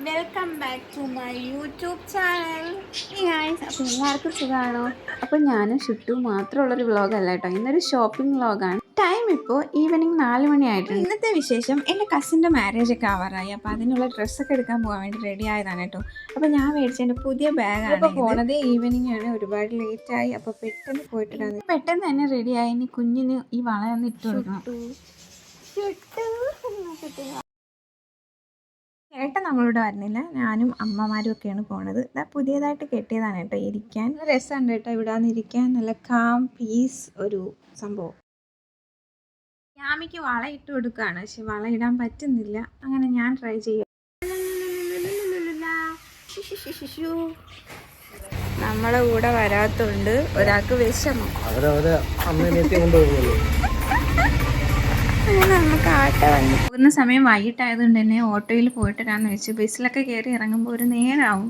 Welcome back to my YouTube channel. അപ്പോൾ എല്ലാവർക്കും സുഖമാണോ? അപ്പോൾ ഞാനും ഷുട്ടു മാത്രമുള്ളൊരു വ്ളോഗല്ല കേട്ടോ, ഇന്നൊരു ഷോപ്പിംഗ് വ്ളോഗാണ്. ടൈം ഇപ്പോൾ ഈവനിങ് 4 മണിയായിട്ടുണ്ട്. ഇന്നത്തെ വിശേഷം, എൻ്റെ കസിൻ്റെ മാരേജൊക്കെ ആവാറായി. അപ്പോൾ അതിനുള്ള ഡ്രസ്സൊക്കെ എടുക്കാൻ പോകാൻ വേണ്ടി റെഡി ആയതാണ് കേട്ടോ. അപ്പോൾ ഞാൻ മേടിച്ച എൻ്റെ പുതിയ ബാഗാണ്. അപ്പോൾ പോണത് ഈവനിങ് ആണ്, ഒരുപാട് ലേറ്റായി. അപ്പോൾ പെട്ടെന്ന് പോയിട്ടില്ല, പെട്ടെന്ന് തന്നെ റെഡിയായി. ഇനി കുഞ്ഞിന് ഈ വളയൊന്ന് ഇട്ട് കൊടുക്കണം. ഏട്ടൻ നമ്മളിവിടെ വരുന്നില്ല, ഞാനും അമ്മമാരും ഒക്കെയാണ് പോണത്. ഇതാ പുതിയതായിട്ട് കെട്ടിയതാണ് കേട്ടോ, ഇരിക്കാൻ രസമുണ്ട് കേട്ടോ. ഇവിടെ വന്നിരിക്കാൻ നല്ല കാം പീസ് ഒരു സംഭവം. യാമിക്ക് വള ഇട്ട് കൊടുക്കുകയാണ്, പക്ഷെ വള ഇടാൻ പറ്റുന്നില്ല. അങ്ങനെ ഞാൻ ട്രൈ ചെയ്യാം. നമ്മളെ കൂടെ വരാത്തോണ്ട് ഒരാൾക്ക് വിഷമം. അങ്ങനെ നമുക്ക് ആട്ടോ വന്നു പോകുന്ന സമയം വൈകിട്ടായതുകൊണ്ട് തന്നെ ഓട്ടോയിൽ പോയിട്ട് വരാമെന്ന് വെച്ചു. ബസ്സിലൊക്കെ കയറി ഇറങ്ങുമ്പോൾ ഒരു നേരമാവും.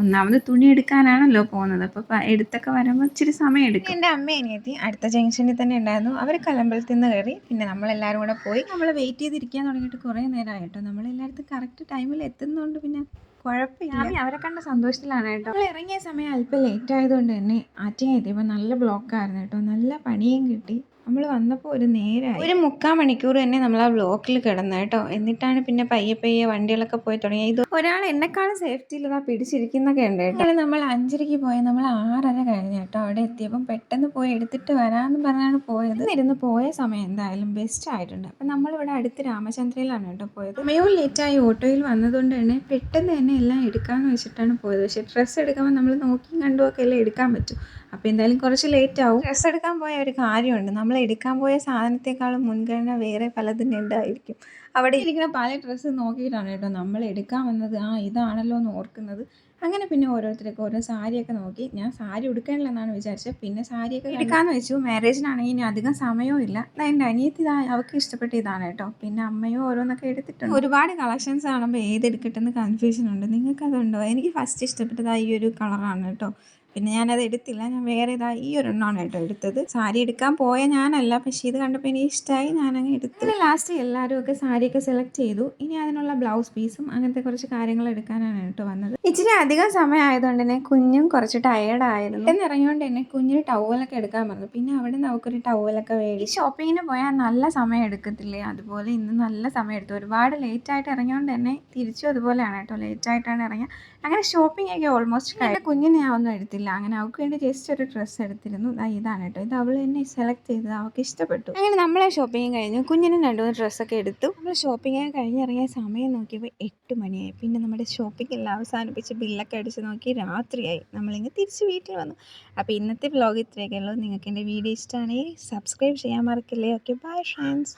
ഒന്നാമത് തുണി എടുക്കാനാണല്ലോ പോകുന്നത്, അപ്പോൾ എടുത്തൊക്കെ വരുമ്പോൾ ഇച്ചിരി സമയം എടുക്കും. എൻ്റെ അമ്മ അനിയത്തി അടുത്ത ജംഗ്ഷനിൽ തന്നെ ഉണ്ടായിരുന്നു. അവർ കലമ്പലത്തിൽ നിന്ന് കയറി. പിന്നെ നമ്മളെല്ലാവരും കൂടെ പോയി. നമ്മൾ വെയിറ്റ് ചെയ്തിരിക്കാൻ തുടങ്ങിയിട്ട് കുറേ നേരമായിട്ടോ. നമ്മളെല്ലായിടത്തും കറക്റ്റ് ടൈമിൽ എത്തുന്നതുകൊണ്ട് പിന്നെ കുഴപ്പമില്ല. അവരെ കണ്ട സന്തോഷത്തിലാണ് കേട്ടോ. നമ്മൾ ഇറങ്ങിയ സമയം അല്പം ലേറ്റ് ആയതുകൊണ്ട് തന്നെ ആറ്റിങ്ങ എത്തിയപ്പോൾ നല്ല ബ്ലോക്കായിരുന്നു കേട്ടോ. നല്ല പണിയും കിട്ടി. നമ്മൾ വന്നപ്പോൾ ഒരു നേരമായി. ഒരു 3/4 മണിക്കൂർ തന്നെ നമ്മൾ ആ ബ്ലോക്കിൽ കിടന്നു കേട്ടോ. എന്നിട്ടാണ് പിന്നെ പയ്യെ പയ്യെ വണ്ടികളൊക്കെ പോയി തുടങ്ങി. ഇത് ഒരാൾ എന്നെക്കാളും സേഫ്റ്റിയിൽ ഇതാ പിടിച്ചിരിക്കുന്നൊക്കെ ഉണ്ട് കേട്ടോ. നമ്മൾ 5:30 പോയി, നമ്മൾ 6:30 കഴിഞ്ഞു കേട്ടോ. അവിടെ എത്തിയപ്പം പെട്ടെന്ന് പോയി എടുത്തിട്ട് വരാമെന്ന് പറഞ്ഞാണ് പോയത്. ഇരുന്ന് പോയ സമയം എന്തായാലും ബെസ്റ്റ് ആയിട്ടുണ്ട്. അപ്പം നമ്മളിവിടെ അടുത്ത് രാമചന്ദ്രയിലാണ് കേട്ടോ പോയത്. സമയവും ലേറ്റായി. ഓട്ടോയിൽ വന്നതുകൊണ്ട് തന്നെ പെട്ടെന്ന് തന്നെ എല്ലാം എടുക്കാമെന്ന് വെച്ചിട്ടാണ് പോയത്. പക്ഷേ ഡ്രസ്സ് എടുക്കുമ്പോൾ നമ്മൾ നോക്കിയും കണ്ടുമൊക്കെ എല്ലാം എടുക്കാൻ പറ്റും. അപ്പോൾ എന്തായാലും കുറച്ച് ലേറ്റ് ആവും. ഡ്രസ്സ് എടുക്കാൻ പോയ ഒരു കാര്യമുണ്ട്, നമ്മൾ എടുക്കാൻ പോയ സാധനത്തെക്കാളും മുൻഗണന വേറെ പലതിനും ഉണ്ടായിരിക്കും. അവിടെ ഇരിക്കുന്ന പല ഡ്രസ്സ് നോക്കിയിട്ടാണ് കേട്ടോ നമ്മൾ എടുക്കാൻ വന്നത്. ഇതാണല്ലോ എന്ന് ഓർക്കുന്നത്. അങ്ങനെ പിന്നെ ഓരോരുത്തരൊക്കെ ഓരോ സാരിയൊക്കെ നോക്കി. ഞാൻ സാരി ഉടുക്കാനില്ലെന്നാണ് വിചാരിച്ചത്. പിന്നെ സാരിയൊക്കെ എടുക്കാമെന്ന് വെച്ചു. മാരേജിനാണെങ്കിൽ ഇനി അധികം സമയവും ഇല്ല. എൻ്റെ അനിയത്തി അവൾക്ക് ഇഷ്ടപ്പെട്ട ഇതാണ് കേട്ടോ. പിന്നെ അമ്മയും ഓരോന്നൊക്കെ എടുത്തിട്ടുണ്ട്. ഒരുപാട് കളക്ഷൻസ് കാണുമ്പോൾ ഏതെടുക്കട്ടെന്ന് കൺഫ്യൂഷൻ ഉണ്ട്. നിങ്ങൾക്കതുണ്ടോ? എനിക്ക് ഫസ്റ്റ് ഇഷ്ടപ്പെട്ടത് ഈ ഒരു കളറാണ് കേട്ടോ. പിന്നെ ഞാനത് എടുത്തില്ല, ഞാൻ വേറെ ഈ ഒരെണ്ണമാണ് കേട്ടോ എടുത്തത്. സാരി എടുക്കാൻ പോയ ഞാനല്ല, പക്ഷേ ഇത് കണ്ടപ്പോൾ എനിക്ക് ഇഷ്ടമായി, ഞാനങ്ങ് എടുത്തു. പിന്നെ ലാസ്റ്റ് എല്ലാവരും ഒക്കെ സാരിയൊക്കെ സെലക്ട് ചെയ്തു. ഇനി അതിനുള്ള ബ്ലൗസ് പീസും അങ്ങനത്തെ കുറച്ച് കാര്യങ്ങൾ എടുക്കാനാണ് കേട്ടോ വന്നത്. ഇച്ചിരി അധികം സമയം ആയതുകൊണ്ട് തന്നെ കുഞ്ഞും കുറച്ച് ടയേർഡായിരുന്നു. എന്ന് ഇറങ്ങിയോണ്ട് തന്നെ കുഞ്ഞിന് ടവലൊക്കെ എടുക്കാൻ പറഞ്ഞു. പിന്നെ അവിടെ നിന്ന് അവൾക്കൊരു ടവലൊക്കെ മേടിച്ചു. ഷോപ്പിങ്ങിന് പോയാൽ നല്ല സമയം എടുക്കത്തില്ലേ, അതുപോലെ ഇന്ന് നല്ല സമയം എടുത്തു. ഒരുപാട് ലേറ്റായിട്ട് ഇറങ്ങിയോണ്ട് തന്നെ തിരിച്ചും അതുപോലെയാണ് കേട്ടോ, ലേറ്റായിട്ടാണ് ഇറങ്ങിയത്. അങ്ങനെ ഷോപ്പിംഗ് ഒക്കെ ഓൾമോസ്റ്റ് കഴിഞ്ഞു. കുഞ്ഞിന് ഞാൻ ഒന്നും എടുത്തില്ല. അങ്ങനെ അവൾക്ക് വേണ്ടി ജസ്റ്റ് ഒരു ഡ്രസ്സ് എടുത്തിരുന്നു. ഇതാണ് കേട്ടോ, ഇത് അവൾ തന്നെ സെലക്ട് ചെയ്തത്, അവൾക്ക് ഇഷ്ടപ്പെട്ടു. അങ്ങനെ നമ്മളെ ഷോപ്പിംഗ് കഴിഞ്ഞു. കുഞ്ഞിനും 2-3 ഡ്രസ്സൊക്കെ എടുത്തു. നമ്മൾ ഷോപ്പിംഗ് കഴിഞ്ഞിറങ്ങിയ സമയം നോക്കിയപ്പോൾ 8 മണിയായി. പിന്നെ നമ്മുടെ ഷോപ്പിംഗ് എല്ലാം അവസാനിപ്പിച്ച് ബില്ലൊക്കെ അടിച്ച് നോക്കി രാത്രിയായി. നമ്മളിങ്ങനെ തിരിച്ച് വീട്ടിൽ വന്നു. അപ്പോൾ ഇന്നത്തെ വ്ലോഗ് ഇത്രയൊക്കെ ഉള്ളൂ. നിങ്ങൾക്ക് എൻ്റെ വീഡിയോ ഇഷ്ടമാണെങ്കിൽ സബ്സ്ക്രൈബ് ചെയ്യാൻ മറക്കില്ലേ. Okay, bye friends.